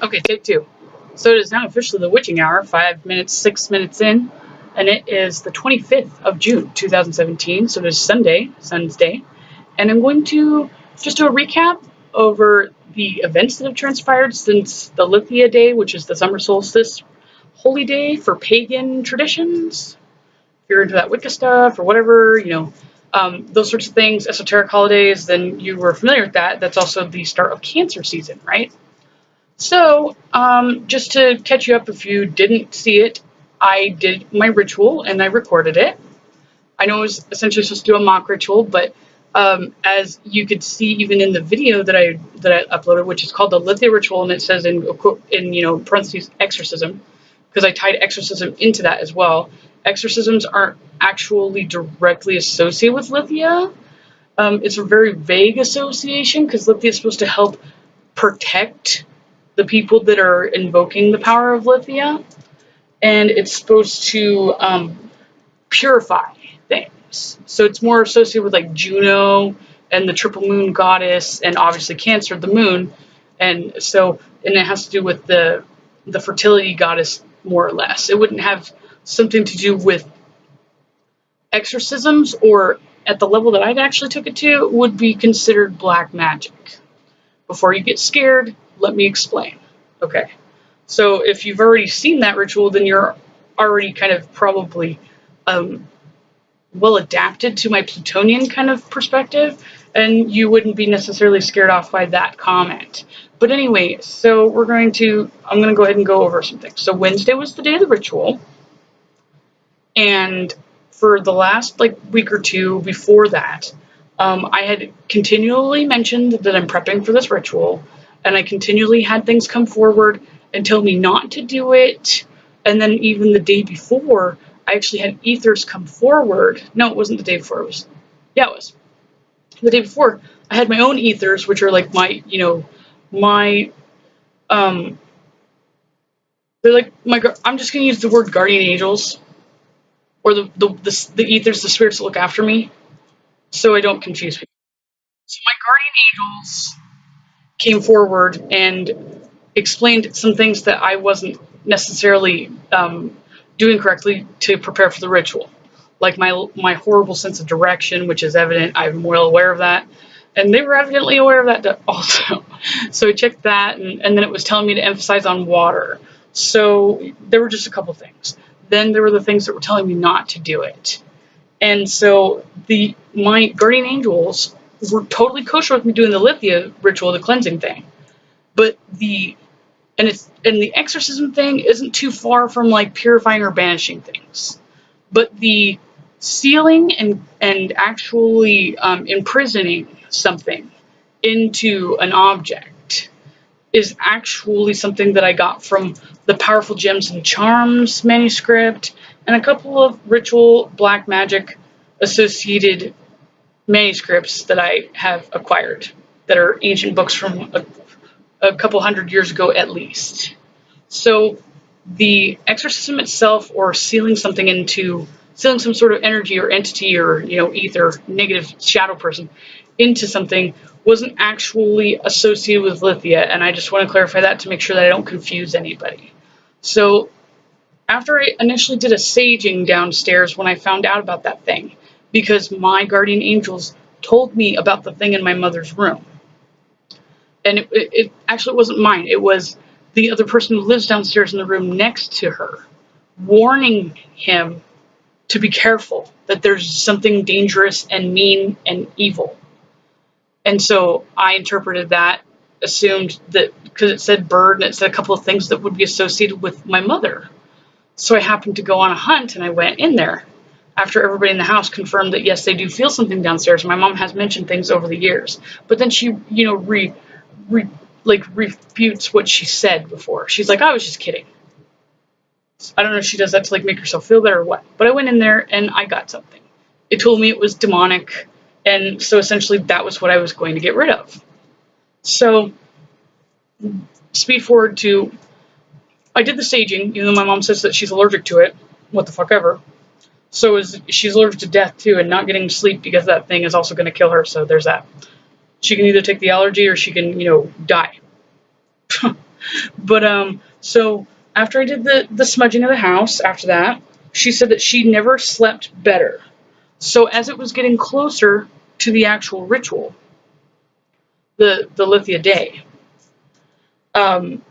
Okay, take two. So it is now officially the witching hour, 6 minutes in, and it is the 25th of June, 2017. So it is Sunday, Sun's Day, and I'm going to just do a recap over the events that have transpired since the Lithia Day, which is the summer solstice holy day for pagan traditions. If you're into that Wicca stuff or whatever, those sorts of things, esoteric holidays, then you were familiar with that. That's also the start of Cancer season, right? So, just to catch you up if you didn't see it, I did my ritual and I recorded it. I know it was essentially supposed to do a mock ritual, but as you could see even in the video that I uploaded, which is called the Lithia ritual, and it says in parentheses exorcism, because I tied exorcism into that as well. Exorcisms aren't actually directly associated with Lithia. It's a very vague association because Lithia is supposed to help protect the people that are invoking the power of Lithia, and it's supposed to purify things. So it's more associated with like Juno and the triple moon goddess, and obviously Cancer, the moon, and it has to do with the fertility goddess more or less. It wouldn't have something to do with exorcisms, or at the level that I'd actually took it to, would be considered black magic. Before you get scared, let me explain. Okay, so if you've already seen that ritual, then you're already kind of probably well adapted to my Plutonian kind of perspective, and you wouldn't be necessarily scared off by that comment. But anyway, so I'm going to go ahead and go over some things. So Wednesday was the day of the ritual, and for the last week or two before that, I had continually mentioned that I'm prepping for this ritual, and I continually had things come forward and tell me not to do it. And then even the day before, I actually had ethers come forward. No, it wasn't the day before. It was the day before. I had my own ethers, which are like my, they're like I'm just gonna use the word guardian angels, or the ethers, the spirits that look after me, so I don't confuse people. So my guardian angels came forward and explained some things that I wasn't necessarily doing correctly to prepare for the ritual. Like my horrible sense of direction, which is evident. I'm well aware of that. And they were evidently aware of that also. So I checked that, and then it was telling me to emphasize on water. So there were just a couple things. Then there were the things that were telling me not to do it. And so my guardian angels were totally kosher with me doing the Lithia ritual, the cleansing thing. But the exorcism thing isn't too far from like purifying or banishing things. But the sealing and actually imprisoning something into an object is actually something that I got from the Powerful Gems and Charms manuscript and a couple of ritual black magic associated manuscripts that I have acquired that are ancient books from a couple hundred years ago at least. So the exorcism itself, or sealing some sort of energy or entity or ether, negative shadow person into something, wasn't actually associated with Lithia, and I just want to clarify that to make sure that I don't confuse anybody. So after I initially did a saging downstairs when I found out about that thing, because my guardian angels told me about the thing in my mother's room. And it actually wasn't mine. It was the other person who lives downstairs in the room next to her, warning him to be careful, that there's something dangerous and mean and evil. And so I interpreted that, assumed that because it said bird and it said a couple of things that would be associated with my mother. So I happened to go on a hunt, and I went in there after everybody in the house confirmed that, yes, they do feel something downstairs. My mom has mentioned things over the years, but then she, refutes what she said before. She's like, I was just kidding. I don't know if she does that to make herself feel better or what, but I went in there and I got something. It told me it was demonic, and so essentially that was what I was going to get rid of. So speed forward to, I did the saging, even though my mom says that she's allergic to it. What the fuck ever. So she's allergic to death too, and not getting sleep because that thing is also going to kill her. So there's that. She can either take the allergy or she can, die. But so after I did the smudging of the house, after that, she said that she never slept better. So as it was getting closer to the actual ritual, the Lithia day, um,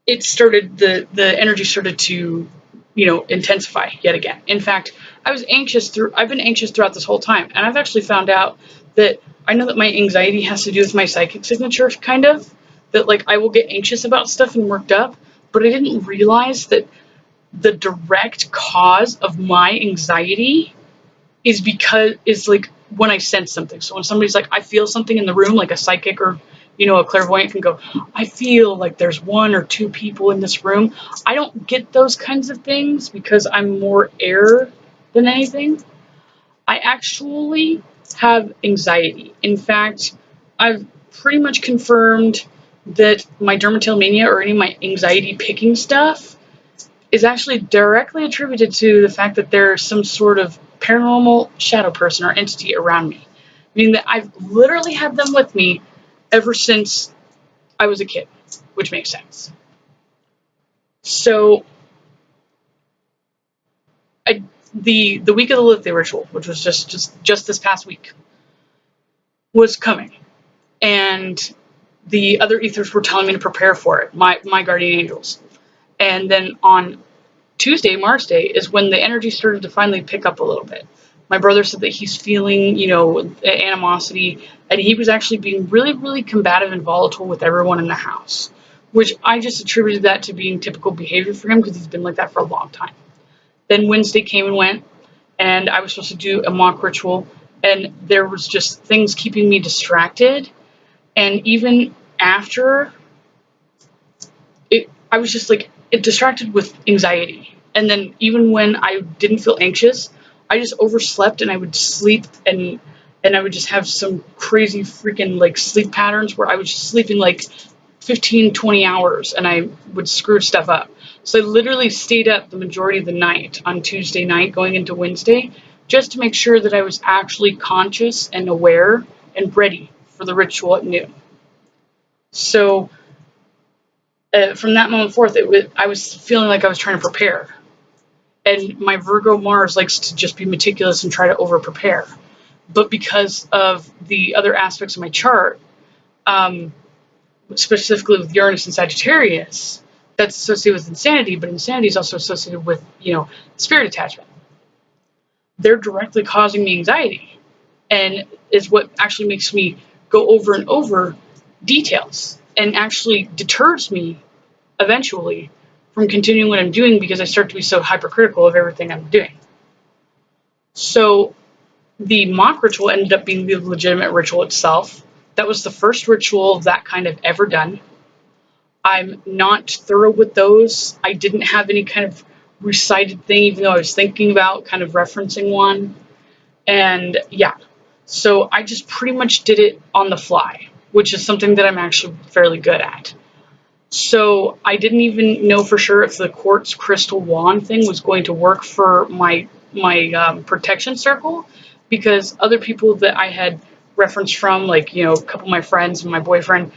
it started the energy started to, intensify yet again. In fact, I've been anxious throughout this whole time, and I've actually found out that I know that my anxiety has to do with my psychic signature, kind of, that like I will get anxious about stuff and worked up, but I didn't realize that the direct cause of my anxiety is like when I sense something. So when somebody's like, I feel something in the room, like a psychic or, a clairvoyant can go, I feel like there's one or two people in this room. I don't get those kinds of things because I'm more air than anything. I actually have anxiety. In fact, I've pretty much confirmed that my dermatillomania or any of my anxiety picking stuff is actually directly attributed to the fact that there's some sort of paranormal shadow person or entity around me. Meaning that I've literally had them with me ever since I was a kid, which makes sense. So the week of the Lithia ritual, which was just this past week, was coming. And the other ethers were telling me to prepare for it, my guardian angels. And then on Tuesday, Mars Day, is when the energy started to finally pick up a little bit. My brother said that he's feeling, animosity, and he was actually being really, really combative and volatile with everyone in the house, which I just attributed that to being typical behavior for him because he's been like that for a long time. Then Wednesday came and went, and I was supposed to do a mock ritual, and there was just things keeping me distracted, and even after, I was just like distracted with anxiety. And then even when I didn't feel anxious, I just overslept and I would sleep and I would just have some crazy freaking like sleep patterns where I was just sleeping like 15, 20 hours and I would screw stuff up. So I literally stayed up the majority of the night on Tuesday night going into Wednesday just to make sure that I was actually conscious and aware and ready for the ritual at noon. So from that moment forth, I was feeling like I was trying to prepare. And my Virgo Mars likes to just be meticulous and try to over-prepare. But because of the other aspects of my chart, specifically with Uranus and Sagittarius, that's associated with insanity, but insanity is also associated with, spirit attachment. They're directly causing me anxiety, and is what actually makes me go over and over details and actually deters me eventually from continuing what I'm doing because I start to be so hypercritical of everything I'm doing. So the mock ritual ended up being the legitimate ritual itself. That was the first ritual of that kind I've ever done. I'm not thorough with those. I didn't have any kind of recited thing, even though I was thinking about kind of referencing one. And yeah, so I just pretty much did it on the fly, which is something that I'm actually fairly good at. So I didn't even know for sure if the quartz crystal wand thing was going to work for my protection circle, because other people that I had referenced from, like, a couple of my friends and my boyfriend,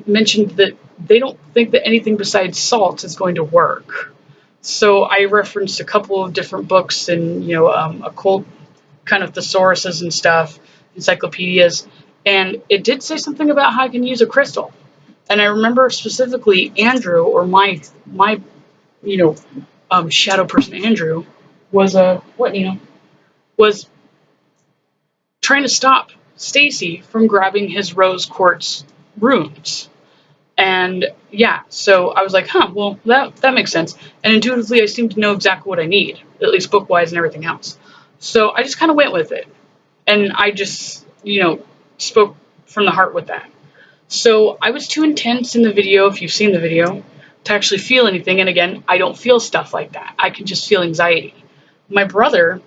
mentioned that they don't think that anything besides salt is going to work. So I referenced a couple of different books and, occult kind of thesauruses and stuff, encyclopedias, and it did say something about how I can use a crystal. And I remember specifically Andrew, or my shadow person Andrew, was was trying to stop Stacy from grabbing his rose quartz runes. And yeah, so I was like, well, that makes sense. And intuitively, I seem to know exactly what I need, at least book-wise and everything else. So I just kind of went with it. And I just, spoke from the heart with that. So I was too intense in the video, if you've seen the video, to actually feel anything. And again, I don't feel stuff like that. I can just feel anxiety. My brother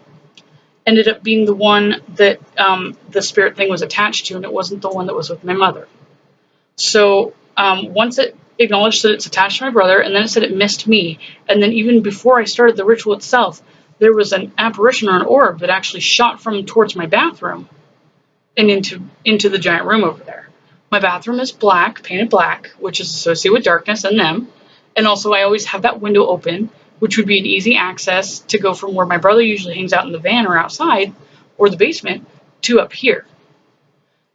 ended up being the one that the spirit thing was attached to, and it wasn't the one that was with my mother. So once it acknowledged that it's attached to my brother, and then it said it missed me, and then even before I started the ritual itself, there was an apparition or an orb that actually shot from towards my bathroom and into the giant room over there. My bathroom is black, painted black, which is associated with darkness and them. And also, I always have that window open, which would be an easy access to go from where my brother usually hangs out in the van or outside or the basement to up here.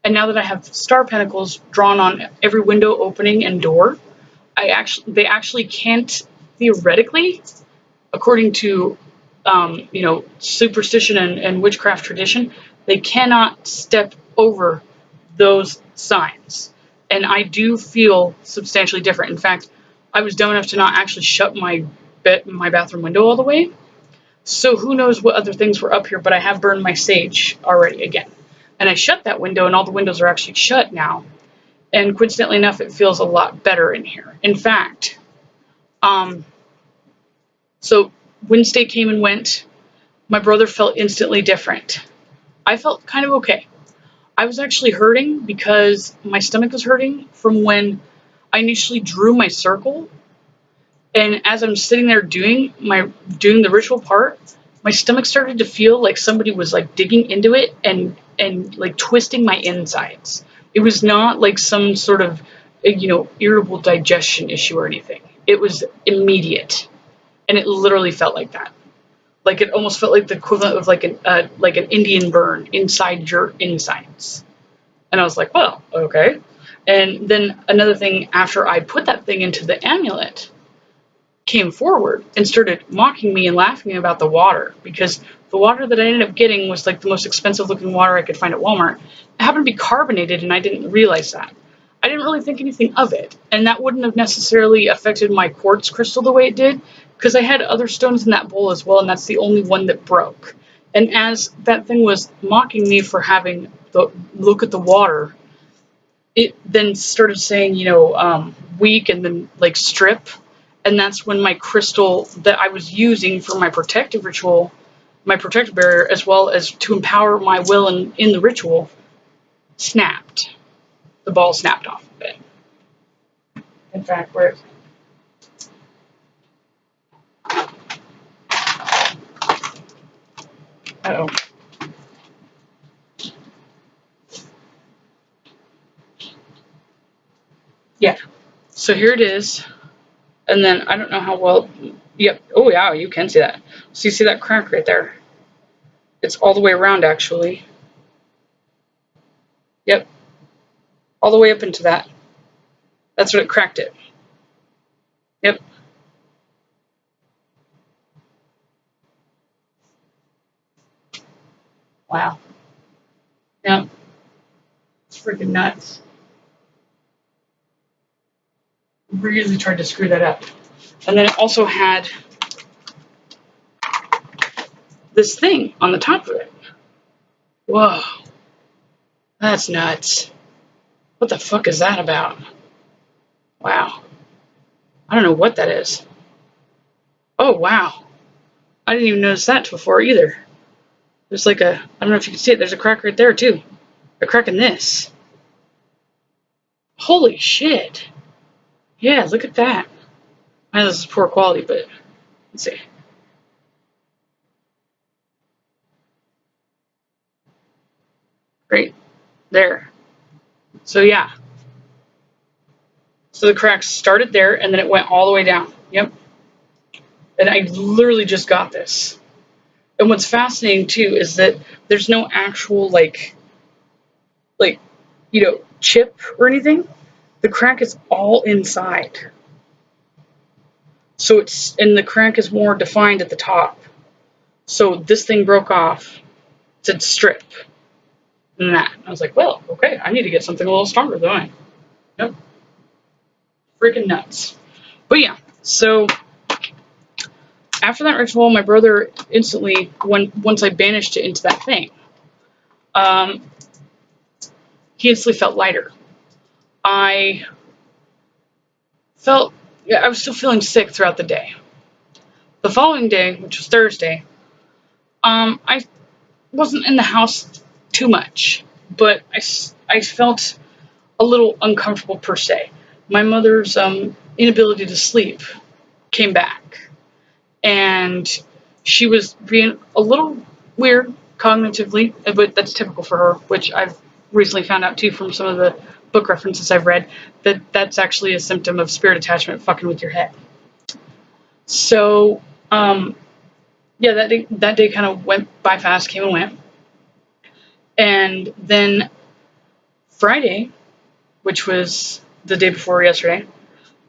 And now that I have star pinnacles drawn on every window opening and door, they actually can't theoretically, according to superstition and witchcraft tradition, they cannot step over those signs. And I do feel substantially different. In fact, I was dumb enough to not actually shut my bathroom window all the way. So who knows what other things were up here, but I have burned my sage already again. And I shut that window, and all the windows are actually shut now. And coincidentally enough, it feels a lot better in here. In fact, so Wednesday came and went. My brother felt instantly different. I felt kind of okay. I was actually hurting because my stomach was hurting from when I initially drew my circle. And as I'm sitting there doing the ritual part, my stomach started to feel like somebody was like digging into it and like twisting my insides. It was not like some sort of irritable digestion issue or anything. It was immediate, and it literally felt like that. Like it almost felt like the equivalent of like an Indian burn inside your insides. And I was like, well, okay. And then another thing, after I put that thing into the amulet, came forward and started mocking me and laughing about the water, because the water that I ended up getting was like the most expensive looking water I could find at Walmart. It happened to be carbonated, and I didn't realize that. I didn't really think anything of it, and that wouldn't have necessarily affected my quartz crystal the way it did, because I had other stones in that bowl as well, and that's the only one that broke. And as that thing was mocking me for having the look at the water, it then started saying, weak and then like strip. And that's when my crystal that I was using for my protective ritual, my protective barrier, as well as to empower my will in the ritual, snapped. The ball snapped off of it. In fact, where is it? Uh-oh. Yeah. So here it is. And then I don't know how well. Yep. Oh, yeah, you can see that. So you see that crack right there? It's all the way around, actually. Yep. All the way up into that. That's what it cracked it. Yep. Wow. Yep. It's freaking nuts. Really tried to screw that up. And then it also had this thing on the top of it. Whoa. That's nuts. What the fuck is that about? Wow. I don't know what that is. Oh, wow. I didn't even notice that before either. There's like I don't know if you can see it, there's a crack right there too. A crack in this. Holy shit. Yeah, look at that. I know this is poor quality, but let's see. Right there. So yeah. So the crack started there and then it went all the way down. Yep. And I literally just got this. And what's fascinating too is that there's no actual chip or anything. The crack is all inside. So the crack is more defined at the top. So this thing broke off. It said strip. And that. I was like, well, okay, I need to get something a little stronger, don't I? Yep. Freaking nuts. But yeah, so after that ritual, my brother instantly, once I banished it into that thing, he instantly felt lighter. I was still feeling sick throughout the day. The following day, which was Thursday, I wasn't in the house too much, but I felt a little uncomfortable per se. My mother's inability to sleep came back, and she was being a little weird cognitively, but that's typical for her, which I've recently found out too from some of the book references I've read, that's actually a symptom of spirit attachment fucking with your head. So, yeah, that day kind of went by fast, came and went. And then Friday, which was the day before yesterday,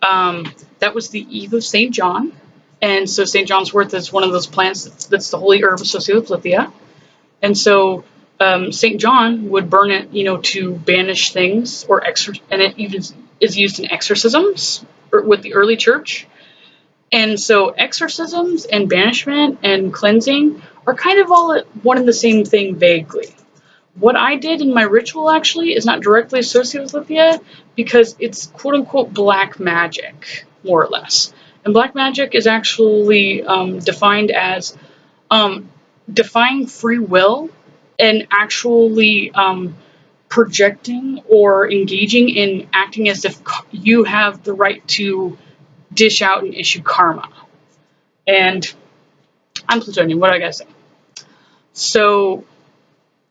that was the eve of St. John. And so St. John's wort is one of those plants that's the holy herb associated with Lithia. And so St. John would burn it, to banish things and it even is used in exorcisms with the early church. And so exorcisms and banishment and cleansing are kind of all one and the same thing vaguely. What I did in my ritual actually is not directly associated with Lithia because it's quote unquote black magic, more or less. And black magic is actually defined as defying free will and actually projecting or engaging in acting as if you have the right to dish out and issue karma. And I'm Plutonian, what do I gotta say? So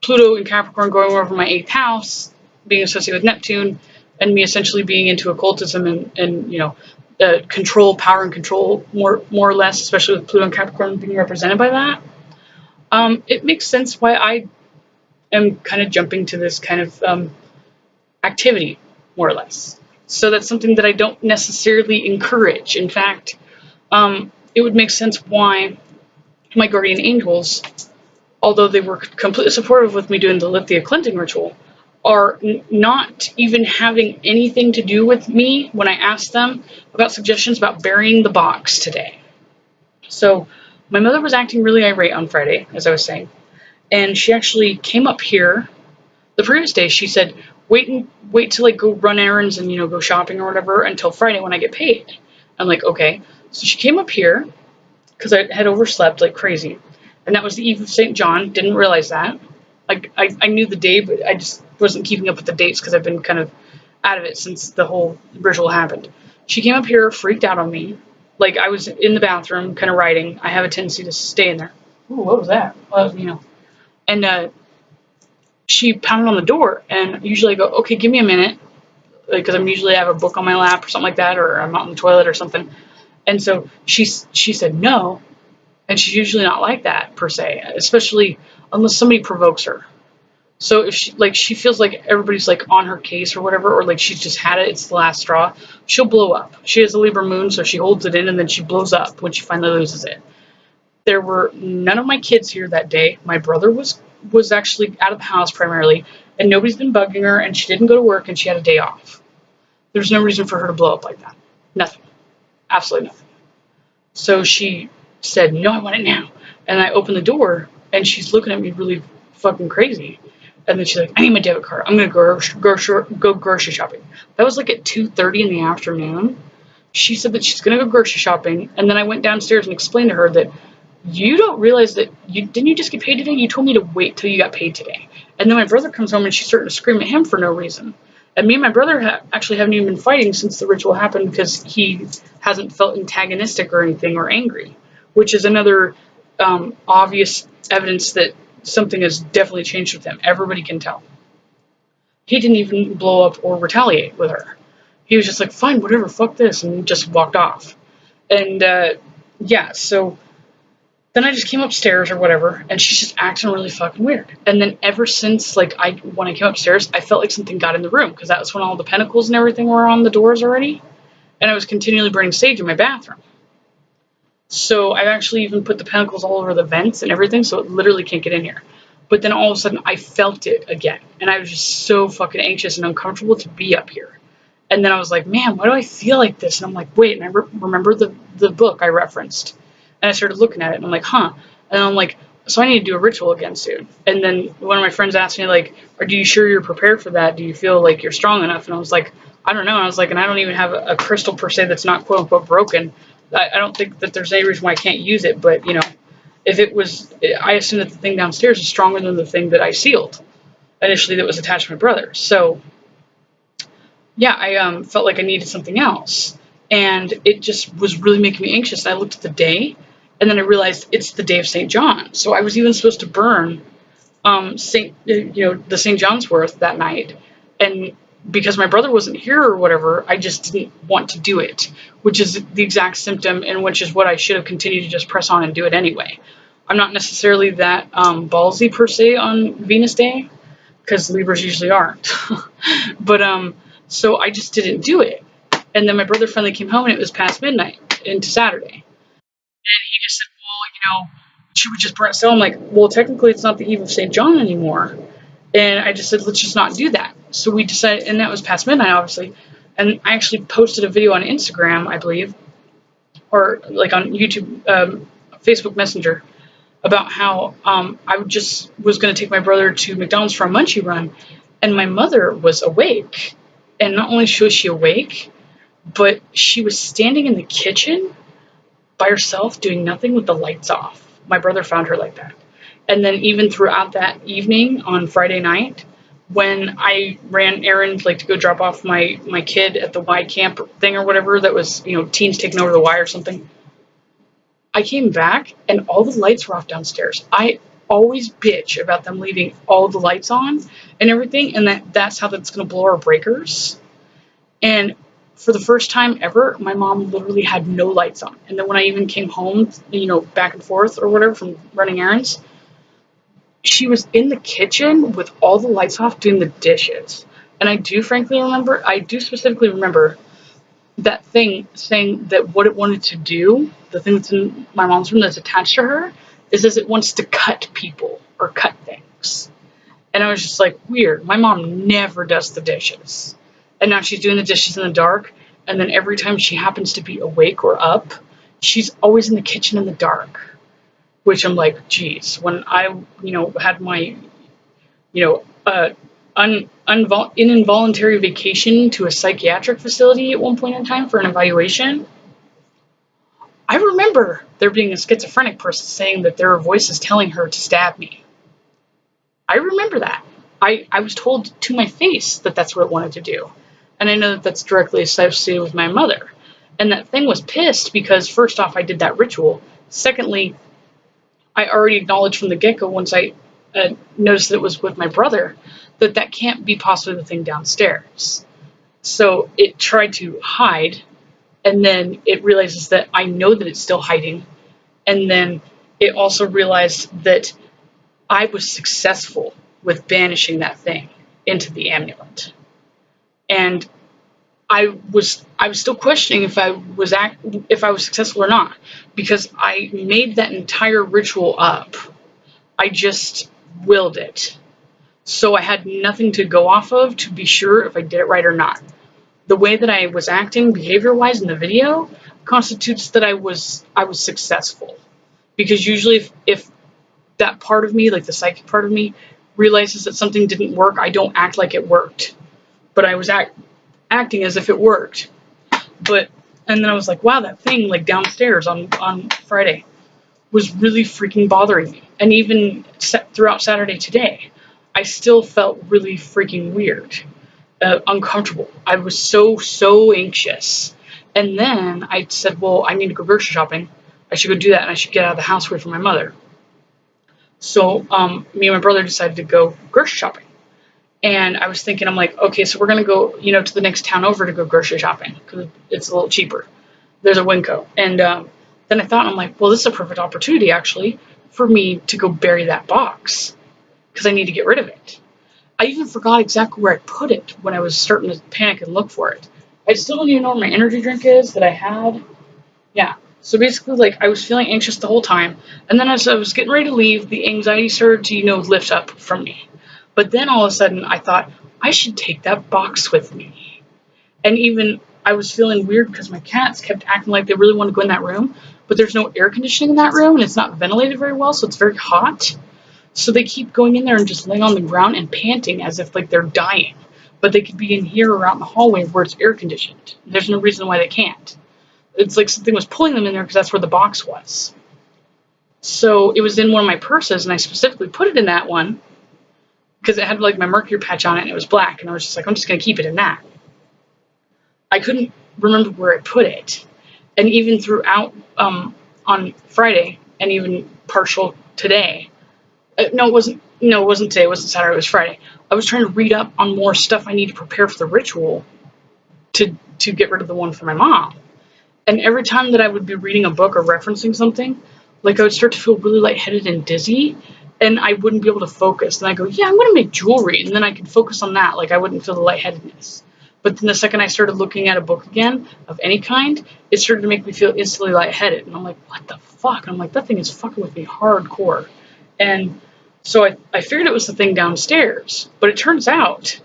Pluto in Capricorn going over my 8th house, being associated with Neptune, and me essentially being into occultism and control, power and control more or less, especially with Pluto and Capricorn being represented by that. It makes sense why I am kind of jumping to this kind of activity, more or less. So that's something that I don't necessarily encourage. In fact, it would make sense why my guardian angels, although they were completely supportive with me doing the Lithia cleansing ritual, are not even having anything to do with me when I asked them about suggestions about burying the box today. So my mother was acting really irate on Friday, as I was saying, and she actually came up here the previous day. She said, wait till go run errands and go shopping or whatever until Friday when I get paid. I'm like, okay. So she came up here because I had overslept like crazy, and that was the eve of St. John. Didn't realize that. I knew the day, but I just wasn't keeping up with the dates because I've been kind of out of it since the whole ritual happened. She came up here, freaked out on me. Like I was in the bathroom, kind of writing. I have a tendency to stay in there. Ooh, what was that? Well, and she pounded on the door, and usually I go, okay, give me a minute, because I'm usually have a book on my lap or something like that, or I'm out in the toilet or something. And so she said no, and she's usually not like that per se, especially unless somebody provokes her. So if she feels like everybody's on her case or whatever, or she's just had it, it's the last straw, she'll blow up. She has a Libra moon, so she holds it in and then she blows up when she finally loses it. There were none of my kids here that day. My brother was actually out of the house primarily, and nobody's been bugging her, and she didn't go to work, and she had a day off. There's no reason for her to blow up like that. Nothing. Absolutely nothing. So she said, no, I want it now. And I opened the door, and she's looking at me really fucking crazy. And then she's like, I need my debit card. I'm going to go grocery shopping. That was at 2:30 in the afternoon. She said that she's going to go grocery shopping, and then I went downstairs and explained to her that you don't realize that didn't you just get paid today? You told me to wait till you got paid today. And then my brother comes home and she's starting to scream at him for no reason. And me and my brother actually haven't even been fighting since the ritual happened because he hasn't felt antagonistic or anything or angry, which is another obvious evidence that something has definitely changed with him. Everybody can tell. He didn't even blow up or retaliate with her. He was just like, fine, whatever, fuck this, and just walked off. And yeah, so then I just came upstairs or whatever, and she's just acting really fucking weird. And then ever since, when I came upstairs, I felt like something got in the room, because that was when all the pentacles and everything were on the doors already, and I was continually burning sage in my bathroom. So I've actually even put the pentacles all over the vents and everything, so it literally can't get in here. But then all of a sudden, I felt it again, and I was just so fucking anxious and uncomfortable to be up here. And then I was like, man, why do I feel like this? And I'm like, wait, and I remember the book I referenced. And I started looking at it, and I'm like, huh. And I'm like, so I need to do a ritual again soon. And then one of my friends asked me, are you sure you're prepared for that? Do you feel like you're strong enough? And I was like, I don't know. And I was like, and I don't even have a crystal per se that's not quote unquote broken. I don't think that there's any reason why I can't use it. But, if it was, I assume that the thing downstairs is stronger than the thing that I sealed initially that was attached to my brother. So, yeah, I felt like I needed something else. And it just was really making me anxious. And I looked at the day, and then I realized it's the day of St. John. So I was even supposed to burn the St. John's wort that night. And because my brother wasn't here or whatever, I just didn't want to do it, which is the exact symptom, and which is what I should have continued to just press on and do it anyway. I'm not necessarily that ballsy per se on Venus Day, because Libras usually aren't. But so I just didn't do it. And then my brother finally came home, and it was past midnight into Saturday. And he just said, well, should we just burn it? So I'm like, well, technically it's not the eve of St. John anymore. And I just said, let's just not do that. So we decided, and that was past midnight, obviously. And I actually posted a video on Instagram, I believe, or like on YouTube, Facebook Messenger, about how I just was going to take my brother to McDonald's for a munchie run. And my mother was awake. And not only was she awake, but she was standing in the kitchen by herself doing nothing with the lights off. My brother found her like that. And then even throughout that evening on Friday night, when I ran errands, like to go drop off my kid at the Y camp thing or whatever, that was, teens taking over the Y or something, I came back and all the lights were off downstairs. I always bitch about them leaving all the lights on and everything, and that's how that's going to blow our breakers. And for the first time ever, my mom literally had no lights on. And then when I even came home, back and forth or whatever from running errands, she was in the kitchen with all the lights off doing the dishes. And I do specifically remember that thing saying that what it wanted to do, the thing that's in my mom's room that's attached to her, is it wants to cut people or cut things. And I was just like, weird. My mom never does the dishes. And now she's doing the dishes in the dark. And then every time she happens to be awake or up, she's always in the kitchen in the dark. Which I'm like, geez, when I, had my, involuntary vacation to a psychiatric facility at one point in time for an evaluation, I remember there being a schizophrenic person saying that there were voices telling her to stab me. I remember that. I was told to my face that that's what it wanted to do. And I know that that's directly associated with my mother. And that thing was pissed because, first off, I did that ritual. Secondly, I already acknowledged from the get-go, once I noticed that it was with my brother, that can't be possibly the thing downstairs. So it tried to hide, and then it realizes that I know that it's still hiding. And then it also realized that I was successful with banishing that thing into the amulet. And I was still questioning if I was successful or not, because I made that entire ritual up. I just willed it. So I had nothing to go off of to be sure if I did it right or not. The way that I was acting behavior-wise in the video constitutes that I was successful. Because usually if that part of me, like the psychic part of me, realizes that something didn't work, I don't act like it worked. But I was acting as if it worked. And then I was like, wow, that thing like downstairs on Friday was really freaking bothering me. And even throughout Saturday today, I still felt really freaking weird, uncomfortable. I was so anxious. And then I said, well, I need to go grocery shopping. I should go do that, and I should get out of the house away from my mother. So me and my brother decided to go grocery shopping. And I was thinking, I'm like, okay, so we're going to go, to the next town over to go grocery shopping because it's a little cheaper. There's a Winco. And then I thought, I'm like, well, this is a perfect opportunity, actually, for me to go bury that box because I need to get rid of it. I even forgot exactly where I put it when I was starting to panic and look for it. I still don't even know where my energy drink is that I had. Yeah. So basically, like, I was feeling anxious the whole time. And then as I was getting ready to leave, the anxiety started to, lift up from me. But then all of a sudden, I thought, I should take that box with me. And even I was feeling weird because my cats kept acting like they really wanted to go in that room. But there's no air conditioning in that room, and it's not ventilated very well, so it's very hot. So they keep going in there and just laying on the ground and panting as if like they're dying. But they could be in here or out in the hallway where it's air conditioned. There's no reason why they can't. It's like something was pulling them in there because that's where the box was. So it was in one of my purses, and I specifically put it in that one because it had like my mercury patch on it, and it was black. And I was just like, I'm just going to keep it in that. I couldn't remember where I put it. And even throughout on Friday, and even partial today, no, it wasn't no, it wasn't today, it wasn't Saturday, it was Friday. I was trying to read up on more stuff I need to prepare for the ritual to get rid of the one for my mom. And every time that I would be reading a book or referencing something, like I would start to feel really lightheaded and dizzy, and I wouldn't be able to focus. And I go, yeah, I'm going to make jewelry, and then I could focus on that. Like I wouldn't feel the lightheadedness. But then the second I started looking at a book again of any kind, it started to make me feel instantly lightheaded. And I'm like, what the fuck? And I'm like, that thing is fucking with me hardcore. And so I figured it was the thing downstairs, but it turns out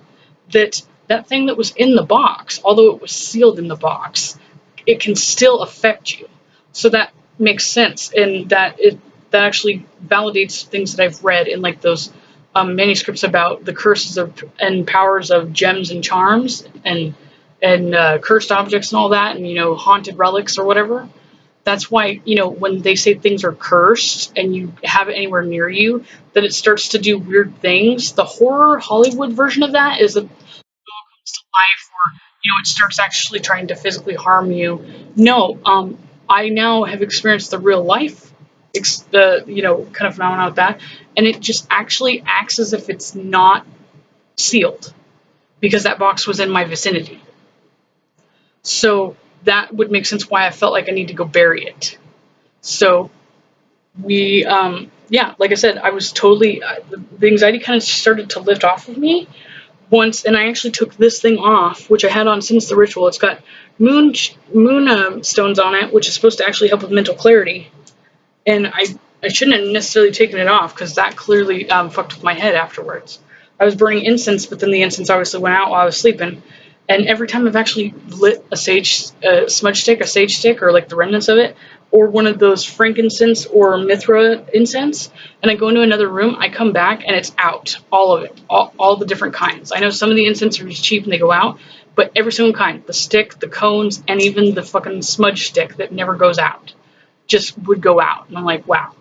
that that thing that was in the box, although it was sealed in the box, it can still affect you. So that makes sense, and that actually validates things that I've read in like those manuscripts about the curses of and powers of gems and charms and cursed objects and all that, and haunted relics or whatever. That's why when they say things are cursed and you have it anywhere near you, that it starts to do weird things. The horror Hollywood version of that is that to life or it starts actually trying to physically harm you. No, I now have experienced the real life the kind of phenomenon with that, and it just actually acts as if it's not sealed because that box was in my vicinity. So that would make sense why I felt like I need to go bury it. So we yeah, like I said, I was totally the anxiety kind of started to lift off of me once, and I actually took this thing off, which I had on since the ritual. It's got moon stones on it, which is supposed to actually help with mental clarity. And I shouldn't have necessarily taken it off because that clearly fucked with my head afterwards. I was burning incense, but then the incense obviously went out while I was sleeping. And every time I've actually lit a smudge stick, a sage stick, or like the remnants of it, or one of those frankincense or mithra incense, and I go into another room, I come back and it's out. All of it. All the different kinds. I know some of the incense are just cheap and they go out, but every single kind. The stick, the cones, and even the fucking smudge stick that never goes out just would go out. And I'm like, wow.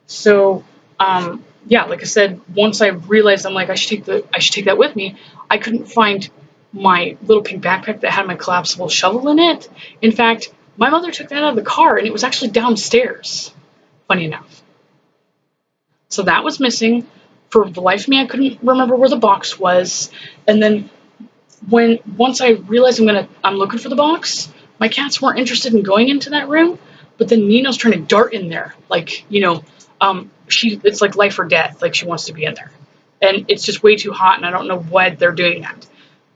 So, yeah, like I said, once I realized I'm like, I should take that with me, I couldn't find my little pink backpack that had my collapsible shovel in it. In fact, my mother took that out of the car and it was actually downstairs, funny enough. So that was missing. For the life of me, I couldn't remember where the box was. And then once I realized I'm looking for the box, my cats weren't interested in going into that room, but then Nino's trying to dart in there, like, it's like life or death, like she wants to be in there. And it's just way too hot, and I don't know why they're doing that.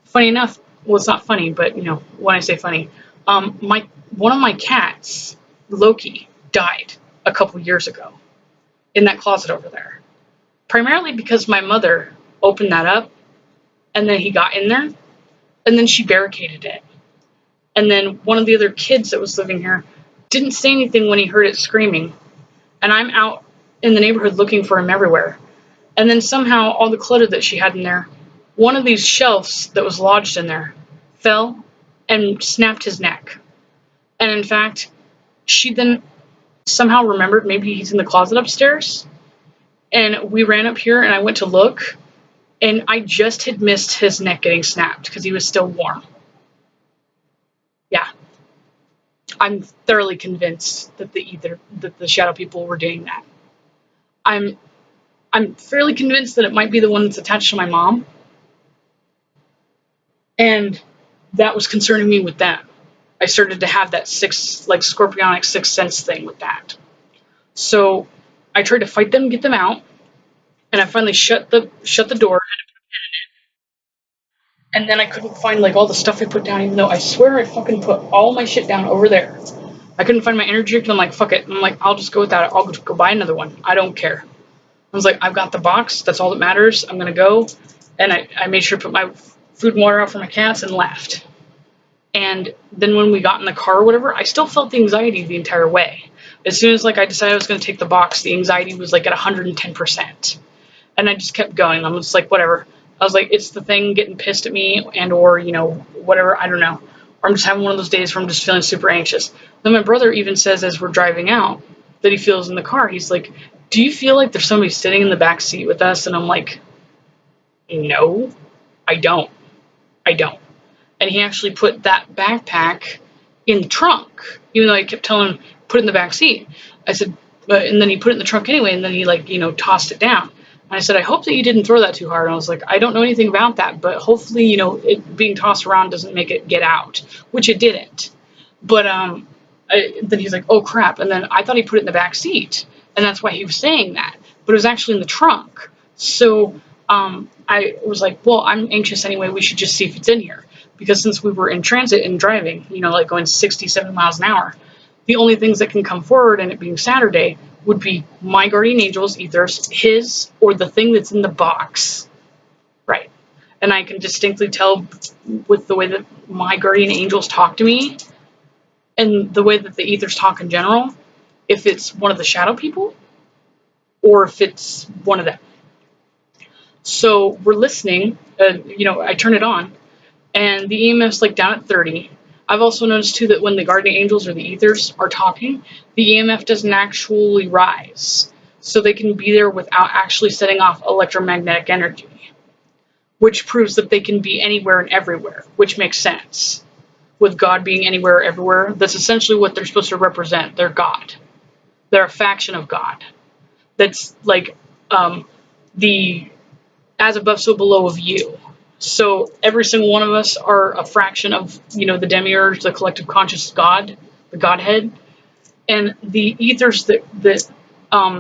Funny enough, well, it's not funny, but when I say funny, one of my cats, Loki, died a couple years ago in that closet over there. Primarily because my mother opened that up, and then he got in there, and then she barricaded it. And then one of the other kids that was living here didn't say anything when he heard it screaming. And I'm out in the neighborhood looking for him everywhere. And then somehow all the clutter that she had in there, one of these shelves that was lodged in there fell and snapped his neck. And in fact, she then somehow remembered maybe he's in the closet upstairs. And we ran up here and I went to look, and I just had missed his neck getting snapped because he was still warm. Yeah. I'm thoroughly convinced that the shadow people were doing that. I'm fairly convinced that it might be the one that's attached to my mom. And that was concerning me with them. I started to have that scorpionic sixth sense thing with that. So I tried to fight them, get them out, and I finally shut the door, and then I couldn't find all the stuff I put down, even though I swear I fucking put all my shit down over there. I couldn't find my energy drink, and I'm like, fuck it. And I'm like, I'll just go without it. I'll go buy another one. I don't care. I was like, I've got the box. That's all that matters. I'm going to go. And I made sure to put my food and water out for my cats and left. And then when we got in the car or whatever, I still felt the anxiety the entire way. As soon as I decided I was going to take the box, the anxiety was at 110%. And I just kept going. I'm just like, whatever. I was like, it's the thing getting pissed at me and or, whatever. I don't know. Or I'm just having one of those days where I'm just feeling super anxious. Then my brother even says as we're driving out that he feels in the car. He's like, do you feel like there's somebody sitting in the back seat with us? And I'm like, no, I don't. And he actually put that backpack in the trunk, even though I kept telling him, put it in the back seat. I said, and then he put it in the trunk anyway, and then he tossed it down. And I said, I hope that you didn't throw that too hard. And I was like, I don't know anything about that, but hopefully, it being tossed around doesn't make it get out, which it didn't. But then he's like, oh crap. And then I thought he put it in the back seat. And that's why he was saying that. But it was actually in the trunk. So I was like, well, I'm anxious anyway. We should just see if it's in here. Because since we were in transit and driving, like going 60, 70 miles an hour, the only things that can come forward, and it being Saturday, would be my guardian angel's ethers, his, or the thing that's in the box. Right. And I can distinctly tell with the way that my guardian angels talk to me and the way that the ethers talk in general, if it's one of the shadow people or if it's one of them. So we're listening, I turn it on, and the EMF's like down at 30. I've also noticed too that when the guardian angels or the ethers are talking, the EMF doesn't actually rise. So they can be there without actually setting off electromagnetic energy, which proves that they can be anywhere and everywhere, which makes sense. With God being anywhere, everywhere, that's essentially what they're supposed to represent. They're God. They're a faction of God. That's like the as above, so below of you. So every single one of us are a fraction of, the demiurge, the collective conscious God, the Godhead. And the ethers that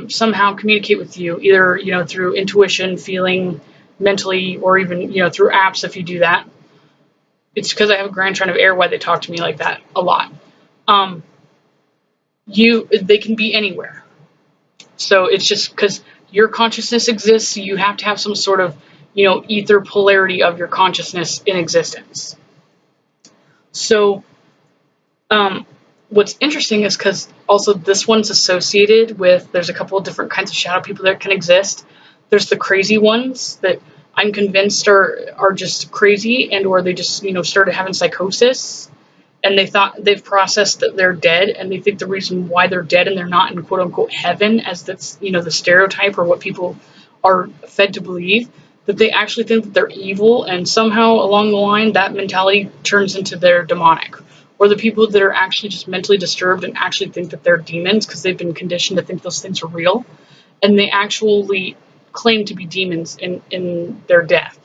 somehow communicate with you, either, through intuition, feeling, mentally, or even, through apps if you do that. It's because I have a grand trend of air why they talk to me like that a lot. They can be anywhere. So it's just because your consciousness exists, you have to have some sort of, ether polarity of your consciousness in existence. So what's interesting is because also this one's associated with, there's a couple of different kinds of shadow people that can exist. There's the crazy ones that I'm convinced are just crazy, and or they just, started having psychosis. And they've processed that they're dead, and they think the reason why they're dead and they're not in quote unquote heaven, as that's, the stereotype or what people are fed to believe, that they actually think that they're evil, and somehow along the line that mentality turns into their demonic. Or the people that are actually just mentally disturbed and actually think that they're demons because they've been conditioned to think those things are real, and they actually claim to be demons in their death,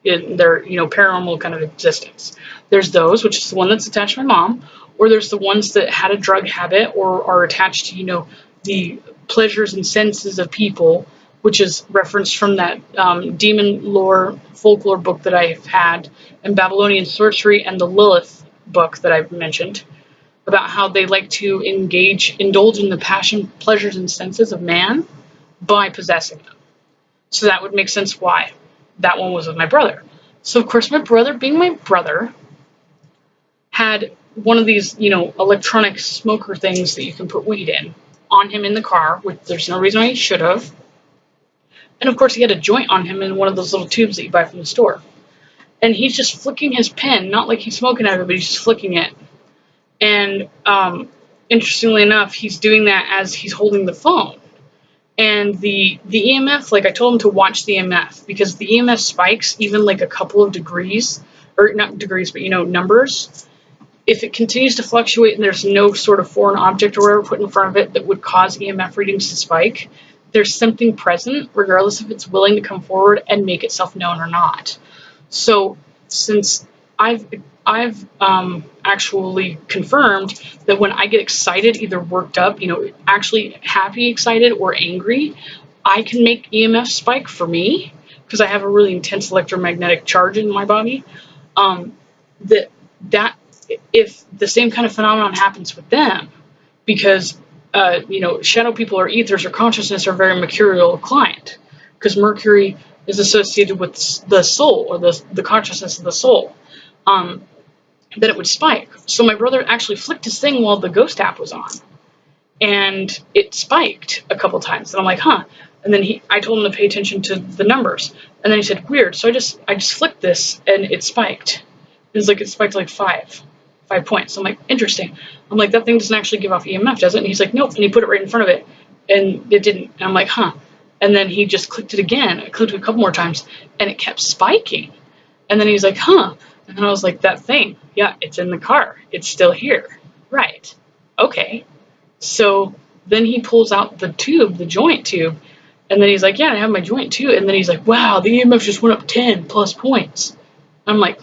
in their, paranormal kind of existence. There's those, which is the one that's attached to my mom, or there's the ones that had a drug habit or are attached to, the pleasures and senses of people, which is referenced from that demon lore folklore book that I've had, and Babylonian sorcery, and the Lilith book that I've mentioned, about how they like to indulge in the passion, pleasures, and senses of man by possessing them. So that would make sense why that one was with my brother. So, of course, my brother, being my brother, had one of these, electronic smoker things that you can put weed in on him in the car, which there's no reason why he should have. And, of course, he had a joint on him in one of those little tubes that you buy from the store. And he's just flicking his pen, not like he's smoking out of it, but he's just flicking it. And interestingly enough, he's doing that as he's holding the phone. And the EMF, like I told him to watch the EMF, because the EMF spikes even like a couple of degrees, or not degrees, but numbers. If it continues to fluctuate and there's no sort of foreign object or whatever put in front of it that would cause EMF readings to spike, there's something present, regardless if it's willing to come forward and make itself known or not. So since I've actually confirmed that when I get excited, either worked up, actually happy, excited, or angry, I can make EMF spike for me because I have a really intense electromagnetic charge in my body. That if the same kind of phenomenon happens with them, because shadow people or ethers or consciousness are very mercurial inclined, because Mercury is associated with the soul, or the consciousness of the soul, that it would spike. So my brother actually flicked his thing while the ghost app was on, and it spiked a couple times. And I'm like, huh. And then I told him to pay attention to the numbers, and then he said, weird. So I just flicked this, and it spiked. It spiked like 5 points. I'm like, interesting. I'm like, that thing doesn't actually give off EMF, does it? And he's like, nope. And he put it right in front of it, and it didn't. And I'm like, huh. And then he just clicked it again. I clicked it a couple more times, and it kept spiking. And then he's like, huh. And then I was like, that thing, yeah, it's in the car. It's still here. Right. Okay. So then he pulls out the tube, the joint tube, And then he's like, yeah, I have my joint too. And then he's like, wow, the EMF just went up 10 plus points. I'm like,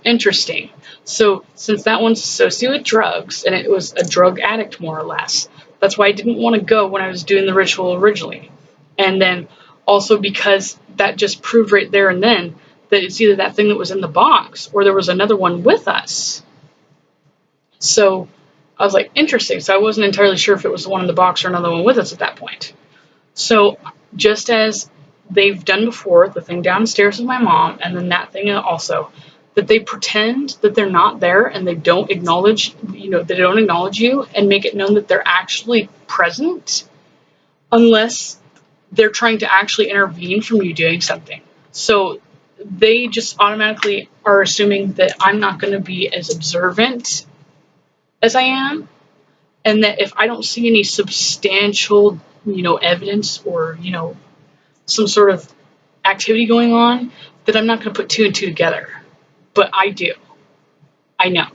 interesting. So since that one's associated with drugs, and it was a drug addict more or less, that's why I didn't want to go when I was doing the ritual originally. And then also because that just proved right there and then that it's either that thing that was in the box or there was another one with us. So I was like, interesting. So I wasn't entirely sure if it was the one in the box or another one with us at that point. So just as they've done before, the thing downstairs with my mom, and then that thing also, that they pretend that they're not there and they don't acknowledge, they don't acknowledge you and make it known that they're actually present unless they're trying to actually intervene from you doing something. So they just automatically are assuming that I'm not going to be as observant as I am, and that if I don't see any substantial, evidence or, some sort of activity going on, that I'm not going to put two and two together. But I do. I know.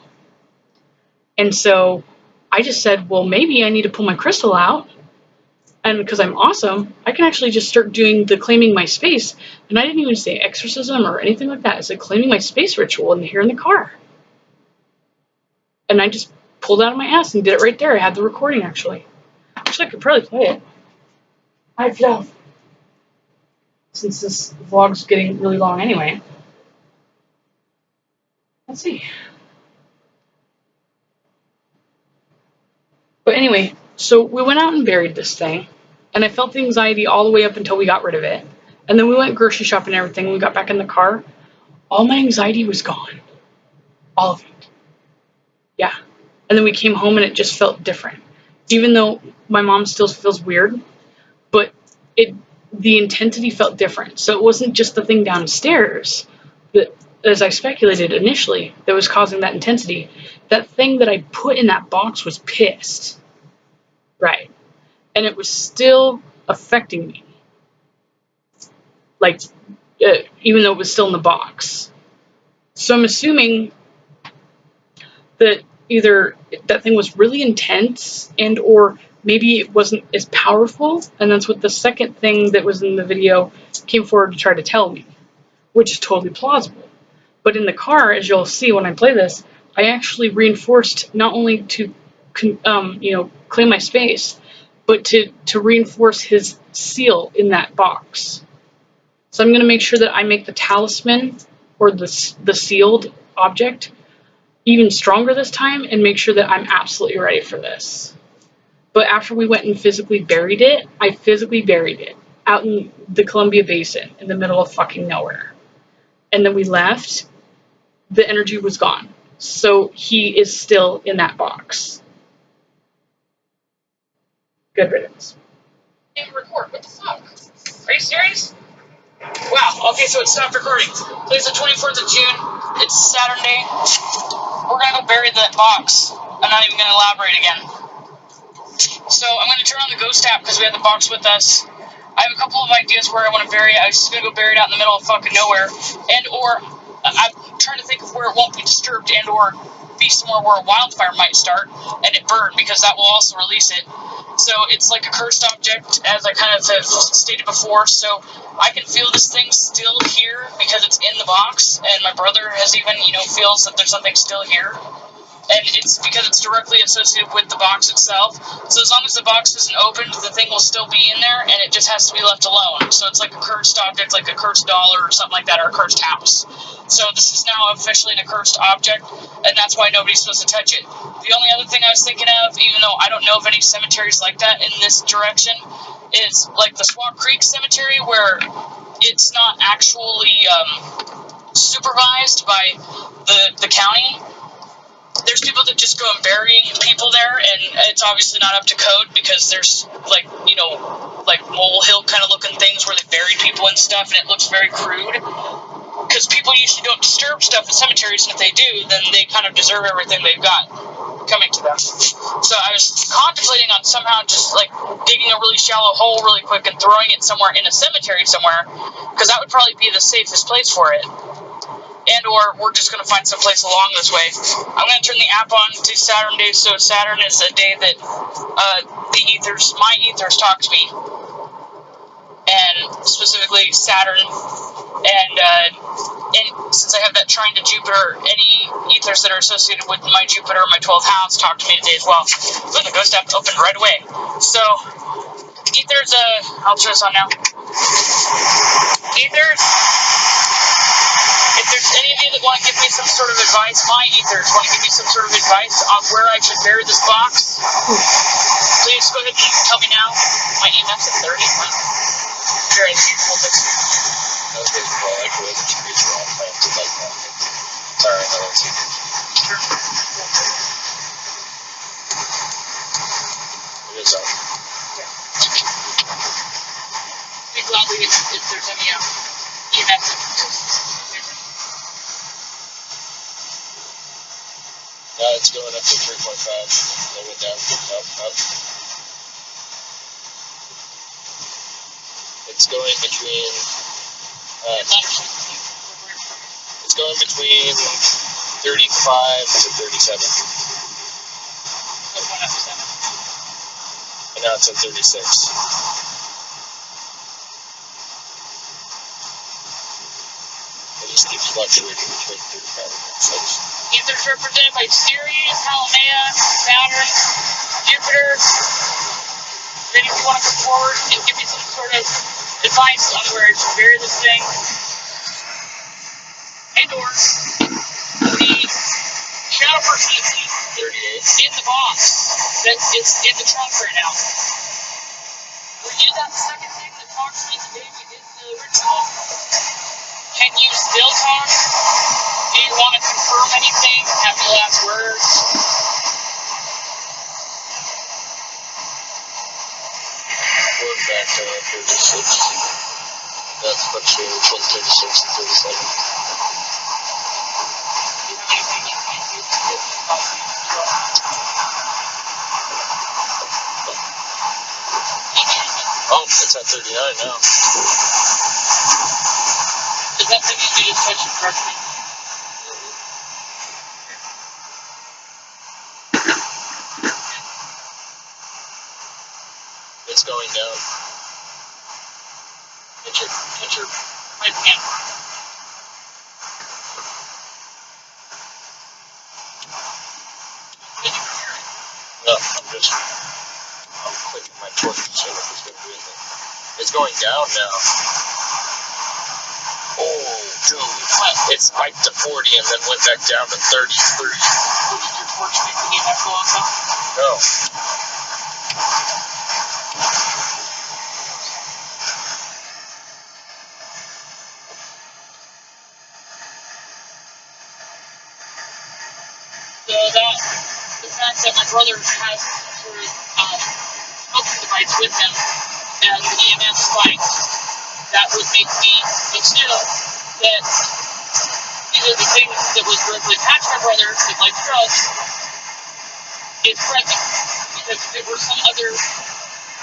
And so I just said, well, maybe I need to pull my crystal out. And because I'm awesome, I can actually just start doing the claiming my space. And I didn't even say exorcism or anything like that. It's like claiming my space ritual here in the car. And I just pulled out of my ass and did it right there. I had the recording, actually. Actually, I could probably play it. I've love. Since this vlog's getting really long anyway. Let's see. But anyway, so we went out and buried this thing. And I felt the anxiety all the way up until we got rid of it. And then we went grocery shopping and everything. We got back in the car. All my anxiety was gone. All of it. Yeah. And then we came home and it just felt different. Even though my mom still feels weird, but the intensity felt different. So it wasn't just the thing downstairs that, as I speculated initially, that was causing that intensity. That thing that I put in that box was pissed. Right. And it was still affecting me. Like, even though it was still in the box. So I'm assuming that either that thing was really intense and or maybe it wasn't as powerful, and that's what the second thing that was in the video came forward to try to tell me, which is totally plausible. But in the car, as you'll see when I play this, I actually reinforced not only to claim my space, but to reinforce his seal in that box. So I'm going to make sure that I make the talisman or the sealed object even stronger this time and make sure that I'm absolutely ready for this. But after we went and physically buried it, I physically buried it out in the Columbia Basin in the middle of fucking nowhere. And then we left, the energy was gone. So he is still in that box. Good riddance. Record, what the fuck? Are you serious? Wow, okay, so it stopped recording. Today's the 24th of June. It's Saturday. We're gonna go bury that box. I'm not even gonna elaborate again. So I'm gonna turn on the ghost app because we have the box with us. I have a couple of ideas where I want to bury it. I was just gonna go bury it out in the middle of fucking nowhere, I'm trying to think of where it won't be disturbed and or be somewhere where a wildfire might start and it burn, because that will also release it. So it's like a cursed object, as I kind of have stated before. So I can feel this thing still here because it's in the box, and my brother has even, feels that there's something still here. And it's because it's directly associated with the box itself. So as long as the box isn't opened, the thing will still be in there, and it just has to be left alone. So it's like a cursed object, like a cursed dollar or something like that, or a cursed house. So this is now officially an accursed object, and that's why nobody's supposed to touch it. The only other thing I was thinking of, even though I don't know of any cemeteries like that in this direction, is like the Swamp Creek Cemetery, where it's not actually supervised by the county. There's people that just go and bury people there, and it's obviously not up to code because there's like molehill kind of looking things where they buried people and stuff, and it looks very crude. Because people usually don't disturb stuff in cemeteries, and if they do, then they kind of deserve everything they've got coming to them. So I was contemplating on somehow just like digging a really shallow hole really quick and throwing it somewhere in a cemetery somewhere, because that would probably be the safest place for it. And or we're just going to find some place along this way. I'm going to turn the app on to Saturn Day, so Saturn is a day that my ethers talk to me. and specifically Saturn. And since I have that trine to Jupiter, any ethers that are associated with my Jupiter, my 12th house, talk to me today as well. Look, the ghost app opened right away. So, ethers, I'll turn this on now. Ethers, if there's any of you that want to give me some sort of advice, my ethers want to give me some sort of advice on where I should bury this box, please go ahead and tell me now. My EMF's at 30. Very unusual, but... Okay, well, actually, the trees are all planted like that. Sorry, I don't see it. Sure. It is up. Yeah. Speak loudly if there's any EMF differences. It's going up to 3.5. They went down, up. It's going between... it's going between 35 to 37. So going up to 7. And now it's at 36. It just keeps fluctuating between 35 and 36. Ethers represented by Sirius, Halimea, Saturn, Jupiter. Then if you want to come forward and give me some sort of advice on where I should bury this thing, and or the shadow person in the box that is in the trunk right now. Were you that second thing that talked to me the day we did the ritual? Can you still talk? Do you want to confirm anything? Have the last words? Going back to 36. That's fluctuating between 36 and 37. Oh, it's at 39 now. Is that something you just touch and trust me? It's going down. Get your right hand. No, I'm clicking my torch to see if it's going to do anything. It's going down now. Oh, dude. It spiked to 40 and then went back down to 33. Did your torch make the EMF go also? No. So the fact that my brother has some sort of smoking device with him and the EMF spikes, that would make me assume that either the thing that was directly attached to my brother that likes drugs is present. Because if it were some other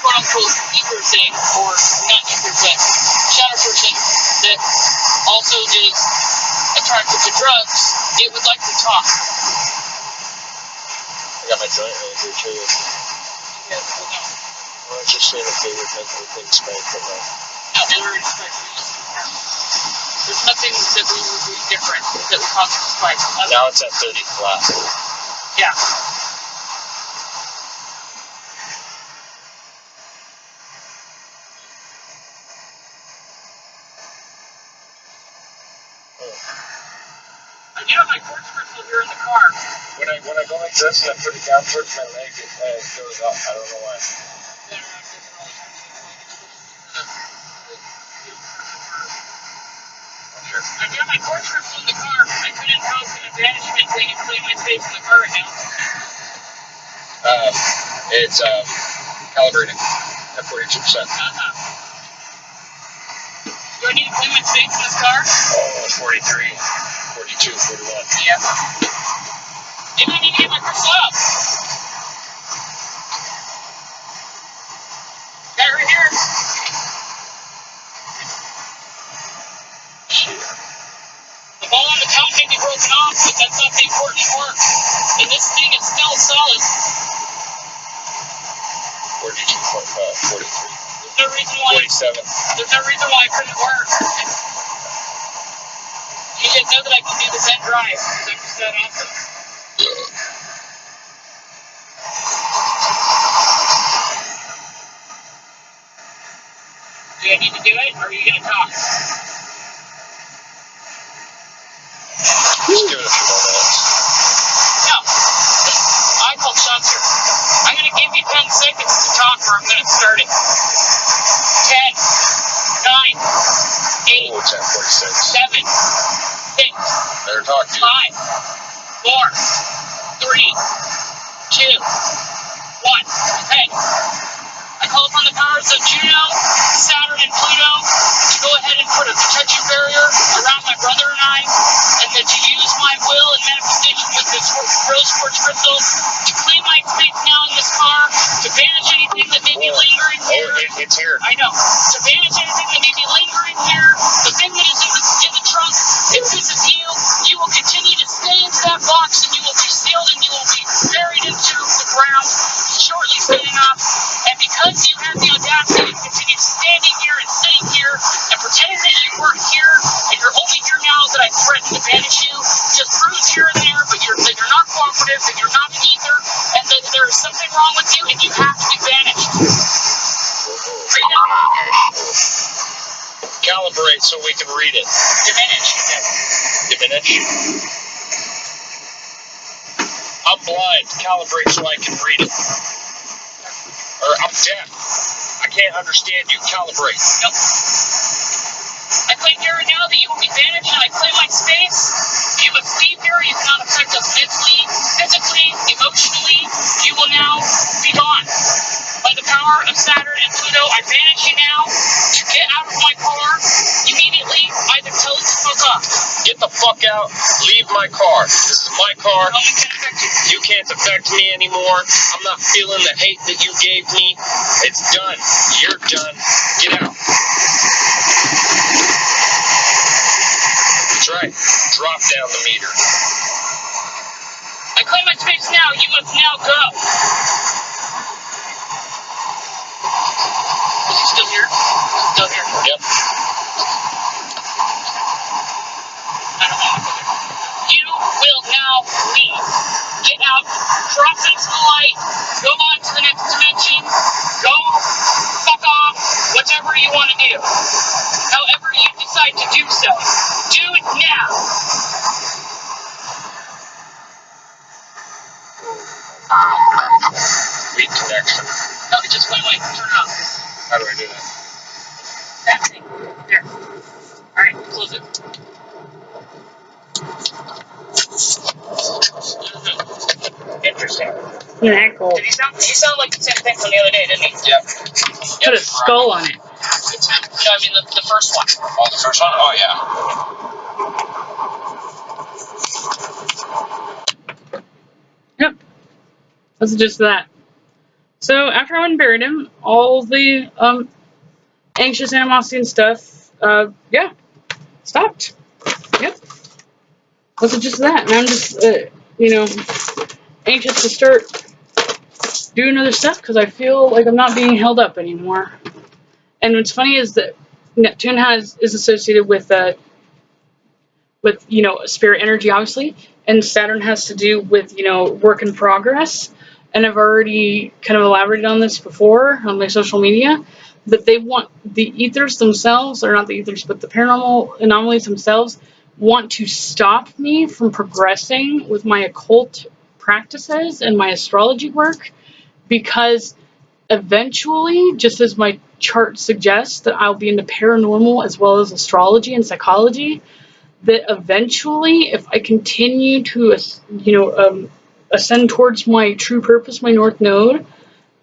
quote-unquote ether thing, or not ether, but shadow person that also is attracted to drugs, it would like to talk. I got my joint right here too. Yeah, well, no. I was just seeing if they would make anything spike, but no. No, they were expecting us. There's nothing that we would do different that would cause it to spike. Now it's at 30 flat. Yeah. I do have my quartz crystal here in the car. When I go like this and I put it down towards my leg, it goes up. I don't know why. I do have my quartz crystal in the car. I couldn't tell if the management thing is putting my space in the car right now. It's calibrating at 42%. Do I need to clean my space in this car? Oh, 43, 42, 41. Yeah. Maybe I need to get my crystal out. Got it right here. Shit. The ball on the top may be broken off, but that's not the important part. And this thing is still solid. 42.5, 43. There's no no reason why. 47. There's no reason why it couldn't work. You didn't know that I could do this end drive. Because I'm just that awesome. Do I need to do it, or are you going to talk? Just give it a few more minutes. No. I called shots here. I'm going to give you 10 seconds to talk, or I'm going to start it. 10, 9, 8, Oh, it's at 46. 7, 6, Better talk to you. 5, 4, 3, 2, 1. Okay. I call upon the powers of Juno, Saturn, and Pluto to go ahead and put a protection barrier around my brother and I, and that to use my will and manifestation with this rose quartz crystal to claim my space now in this car, to banish anything that may be lingering here. Oh, it's here. I know. To banish anything that may be lingering here. The thing that is in the trunk, if this is you, you will continue to stay into that box, and you will be sealed, and you will be buried into the ground, shortly standing up. And because you have the audacity to continue standing here and sitting here and pretending that you weren't here, and you're only here now that I threatened to banish you, just proves here and there, but that you're not cooperative, that you're not an ether, and that there is something wrong with you, and you have to be banished. Read it. Calibrate so we can read it. Diminish. Diminish. I'm blind. Calibrate so I can read it. Or I'm deaf. I can't understand you. Calibrate. Nope. I claim here and now that you will be banished, and I claim my space. You must leave here. You cannot affect us mentally, physically, emotionally. You will now be gone. By the power of Saturn and Pluto, I banish you now to get out of my car immediately. Either tell it to fuck off. Get the fuck out. Leave my car. This is my car. No one can affect you. You can't affect me anymore. I'm not feeling the hate that you gave me. It's done. You're done. Get out. That's right. Drop down the meter. I claim my space now. You must now go. Is he still here? Still here. Yep. I don't want to go there. You will now leave. Get out. Cross into the light. Go on to the next dimension. Go. Fuck off. Whatever you want to do. However you decide to do so. Do it now. Reconnection. No, it just went away. Turn it off. How do I do that? That thing. There. Alright, close it. Interesting. Yeah, cool. Did he sound like the same thing from the other day, didn't he? Yep. Put a skull on it. It's him. No, I mean the first one. Oh, the first one? Oh, yeah. Yep. That's just that. So after I went and buried him, all the anxious animosity and stuff, yeah, stopped. Yep. That's just that. And I'm just, anxious to start doing other stuff because I feel like I'm not being held up anymore. And what's funny is that Neptune is associated with spirit energy, obviously, and Saturn has to do with work in progress. And I've already kind of elaborated on this before on my social media, that they want the ethers themselves, or not the ethers, but the paranormal anomalies themselves, want to stop me from progressing with my occult practices and my astrology work, because eventually, just as my chart suggests, that I'll be into paranormal as well as astrology and psychology, that eventually, if I continue to, ascend towards my true purpose, my North Node,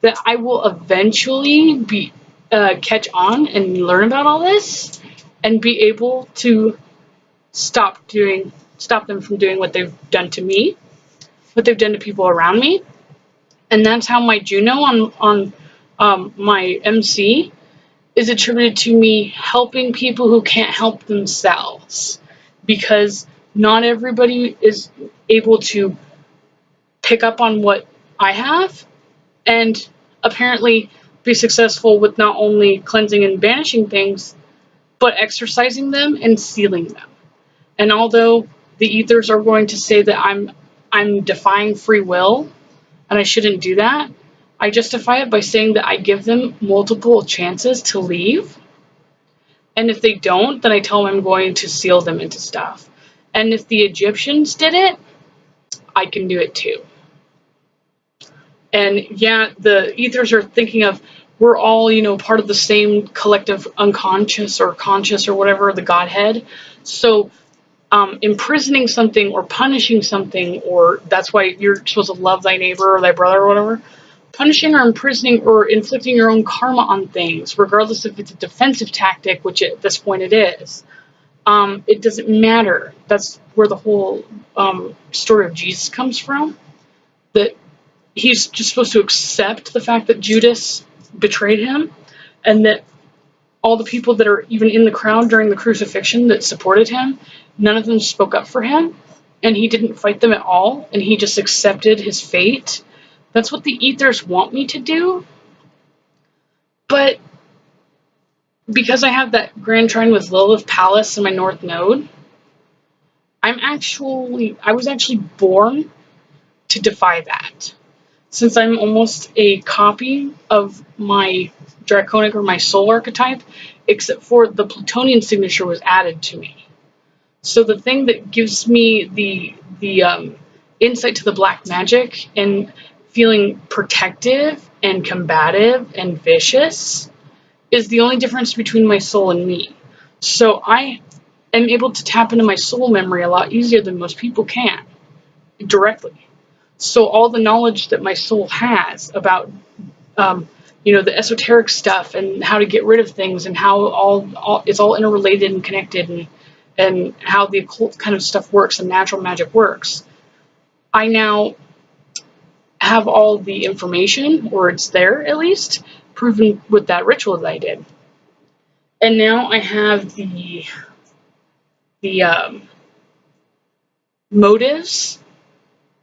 that I will eventually be catch on and learn about all this and be able to stop them from doing what they've done to me, what they've done to people around me. And that's how my Juno on my MC is attributed to me helping people who can't help themselves, because not everybody is able to pick up on what I have, and apparently be successful with not only cleansing and banishing things, but exorcising them and sealing them. And although the ethers are going to say that I'm defying free will and I shouldn't do that, I justify it by saying that I give them multiple chances to leave. And if they don't, then I tell them I'm going to seal them into stuff. And if the Egyptians did it, I can do it too. And yeah, the ethers are thinking of, we're all, part of the same collective unconscious or conscious or whatever, the Godhead. So imprisoning something or punishing something, or that's why you're supposed to love thy neighbor or thy brother or whatever, punishing or imprisoning or inflicting your own karma on things, regardless if it's a defensive tactic, which at this point it is, it doesn't matter. That's where the whole story of Jesus comes from, that he's just supposed to accept the fact that Judas betrayed him, and that all the people that are even in the crowd during the crucifixion that supported him, none of them spoke up for him, and he didn't fight them at all, and he just accepted his fate. That's what the ethers want me to do. But because I have that grand trine with Lilith Palace in my North Node, I was actually born to defy that. Since I'm almost a copy of my draconic or my soul archetype, except for the Plutonian signature was added to me. So the thing that gives me the insight to the black magic and feeling protective and combative and vicious is the only difference between my soul and me. So I am able to tap into my soul memory a lot easier than most people can, directly. So all the knowledge that my soul has about, the esoteric stuff and how to get rid of things and how it's all interrelated and connected, and how the occult kind of stuff works and natural magic works, I now have all the information, or it's there at least, proven with that ritual that I did. And now I have the motives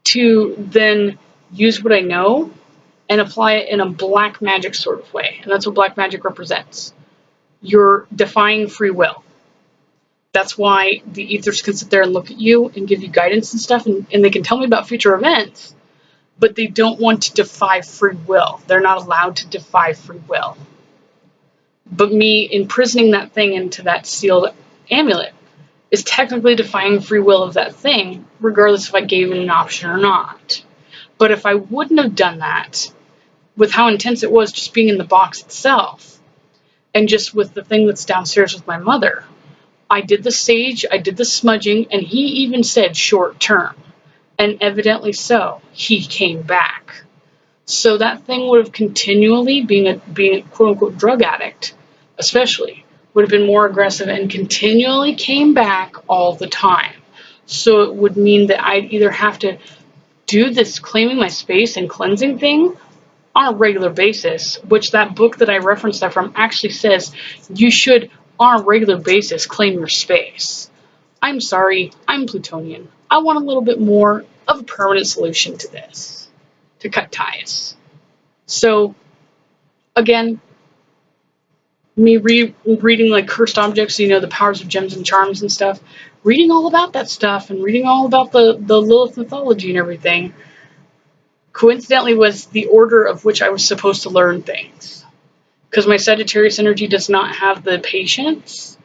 to then use what I know and apply it in a black magic sort of way. And that's what black magic represents. You're defying free will. That's why the ethers can sit there and look at you and give you guidance and stuff, and they can tell me about future events, but they don't want to defy free will. They're not allowed to defy free will. But me imprisoning that thing into that sealed amulet is technically defying free will of that thing, regardless if I gave it an option or not. But if I wouldn't have done that, with how intense it was just being in the box itself, and just with the thing that's downstairs with my mother, I did the sage, I did the smudging, and he even said short term. And evidently so, he came back. So that thing would have continually, being a quote-unquote drug addict, especially, would have been more aggressive and continually came back all the time. So it would mean that I'd either have to do this claiming my space and cleansing thing on a regular basis, which that book that I referenced that from actually says you should, on a regular basis, claim your space. I'm sorry, I'm Plutonian. I want a little bit more of a permanent solution to this, to cut ties. So, again, me reading like cursed objects, the powers of gems and charms and stuff, reading all about that stuff and reading all about the Lilith mythology and everything, coincidentally was the order of which I was supposed to learn things. Because my Sagittarius energy does not have the patience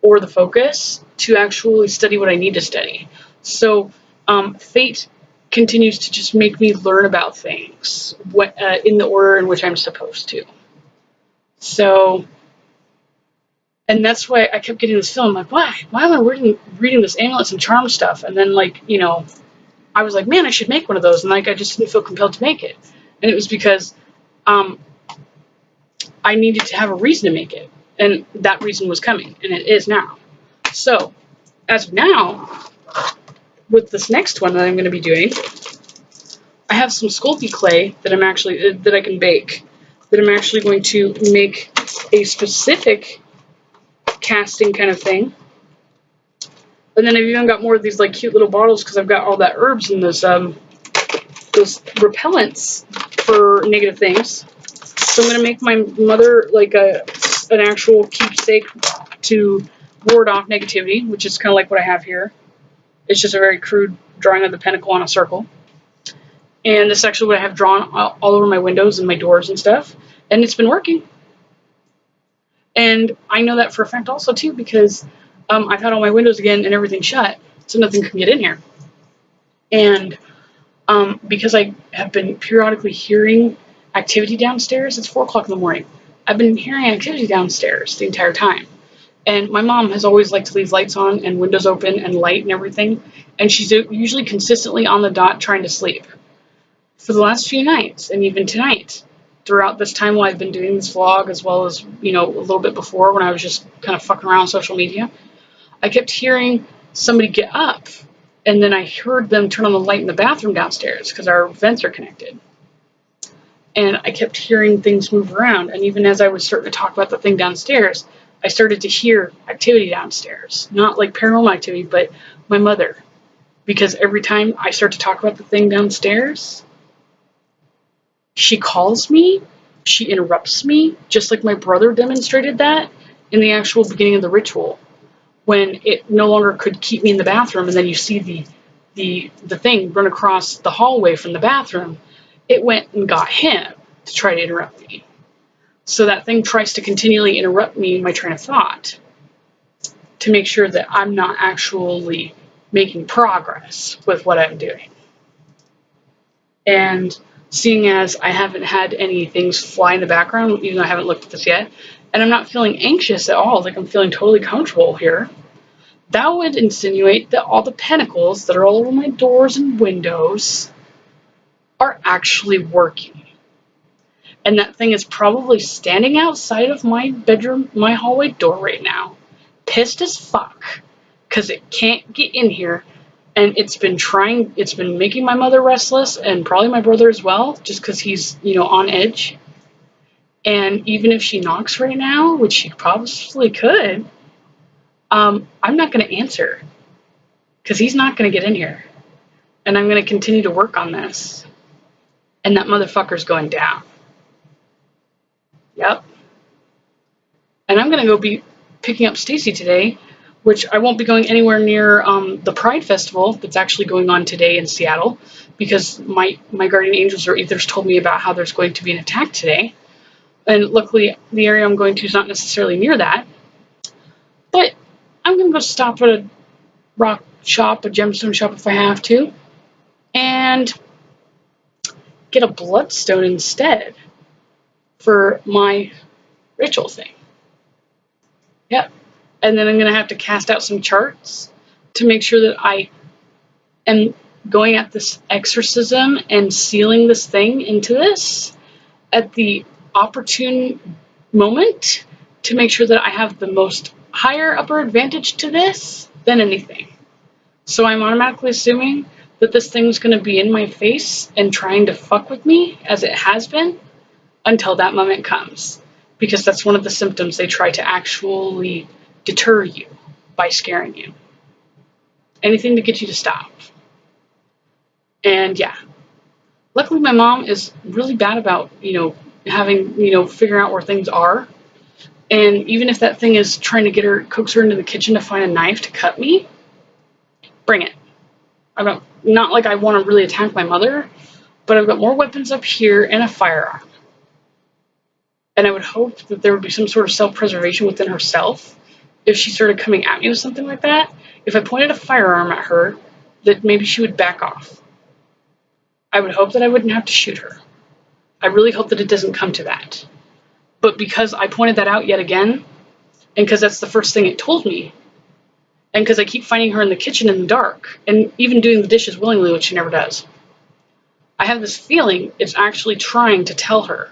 or the focus to actually study what I need to study. So fate continues to just make me learn about things in the order in which I'm supposed to. So, and that's why I kept getting this feeling like, why am I reading this amulets and charm stuff? And then I was like, man, I should make one of those. And I just didn't feel compelled to make it. And it was because I needed to have a reason to make it. And that reason was coming. And it is now. So, as of now, with this next one that I'm going to be doing, I have some Sculpey clay that I can bake. That I'm actually going to make a specific casting kind of thing. And then I've even got more of these cute little bottles because I've got all that herbs and those repellents for negative things. So I'm going to make my mother like an actual keepsake to ward off negativity, which is kind of like what I have here. It's just a very crude drawing of the pentacle on a circle. And this is actually what I have drawn all over my windows and my doors and stuff. And it's been working. And I know that for a fact also, too, because I've had all my windows again and everything shut, so nothing can get in here. And because I have been periodically hearing activity downstairs, it's 4 o'clock in the morning. I've been hearing activity downstairs the entire time. And my mom has always liked to leave lights on and windows open and light and everything. And she's usually consistently on the dot trying to sleep. For the last few nights, and even tonight, throughout this time while I've been doing this vlog, as well as, you know, a little bit before when I was just kind of fucking around on social media, I kept hearing somebody get up, and then I heard them turn on the light in the bathroom downstairs because our vents are connected. And I kept hearing things move around, and even as I was starting to talk about the thing downstairs, I started to hear activity downstairs. Not like paranormal activity, but my mother. Because every time I start to talk about the thing downstairs, she calls me, she interrupts me, just like my brother demonstrated that in the actual beginning of the ritual, when it no longer could keep me in the bathroom, and then you see the thing run across the hallway from the bathroom. It went and got him to try to interrupt me. So that thing tries to continually interrupt me in my train of thought to make sure that I'm not actually making progress with what I'm doing. And seeing as I haven't had any things fly in the background, even though I haven't looked at this yet, and I'm not feeling anxious at all, like I'm feeling totally comfortable here, that would insinuate that all the pentacles that are all over my doors and windows are actually working. And that thing is probably standing outside of my bedroom, my hallway door right now, pissed as fuck, because it can't get in here. And it's been making my mother restless, and probably my brother as well, just because he's, you know, on edge. And even if she knocks right now, which she probably could, I'm not going to answer, because he's not going to get in here. And I'm going to continue to work on this. And that motherfucker's going down. Yep. And I'm going to go be picking up Stacy today, which I won't be going anywhere near the Pride Festival that's actually going on today in Seattle, because my guardian angels or ethers told me about how there's going to be an attack today. And luckily, the area I'm going to is not necessarily near that. But I'm going to go stop at a rock shop, a gemstone shop if I have to, and get a bloodstone instead for my ritual thing. Yep. And then I'm going to have to cast out some charts to make sure that I am going at this exorcism and sealing this thing into this at the opportune moment to make sure that I have the most higher upper advantage to this than anything. So I'm automatically assuming that this thing's going to be in my face and trying to fuck with me, as it has been, until that moment comes. Because that's one of the symptoms. They try to actually deter you by scaring you. Anything to get you to stop. And yeah. Luckily my mom is really bad about, having, figuring out where things are. And even if that thing is trying to coax her into the kitchen to find a knife to cut me, bring it. Not like I want to really attack my mother, but I've got more weapons up here and a firearm. And I would hope that there would be some sort of self-preservation within herself if she started coming at me with something like that. If I pointed a firearm at her, that maybe she would back off. I would hope that I wouldn't have to shoot her. I really hope that it doesn't come to that. But because I pointed that out yet again, and because that's the first thing it told me, and because I keep finding her in the kitchen in the dark, and even doing the dishes willingly, which she never does, I have this feeling it's actually trying to tell her.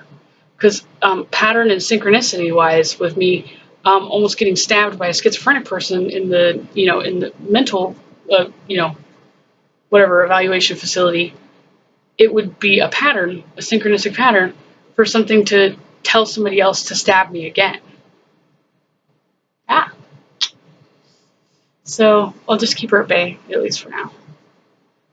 Because pattern and synchronicity wise, with me almost getting stabbed by a schizophrenic person in the mental whatever evaluation facility, it would be a pattern, a synchronistic pattern, for something to tell somebody else to stab me again. Yeah. So I'll just keep her at bay, at least for now.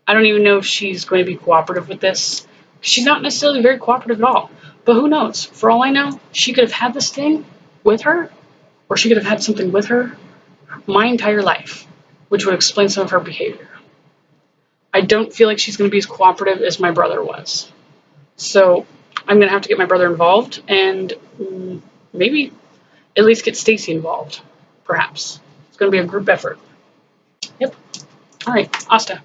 I don't even know if she's going to be cooperative with this. She's not necessarily very cooperative at all. But who knows? For all I know, she could have had this thing with her, or she could have had something with her my entire life, which would explain some of her behavior. I don't feel like she's going to be as cooperative as my brother was. So I'm going to have to get my brother involved and maybe at least get Stacy involved, perhaps. It's going to be a group effort. Yep. All right, Asta.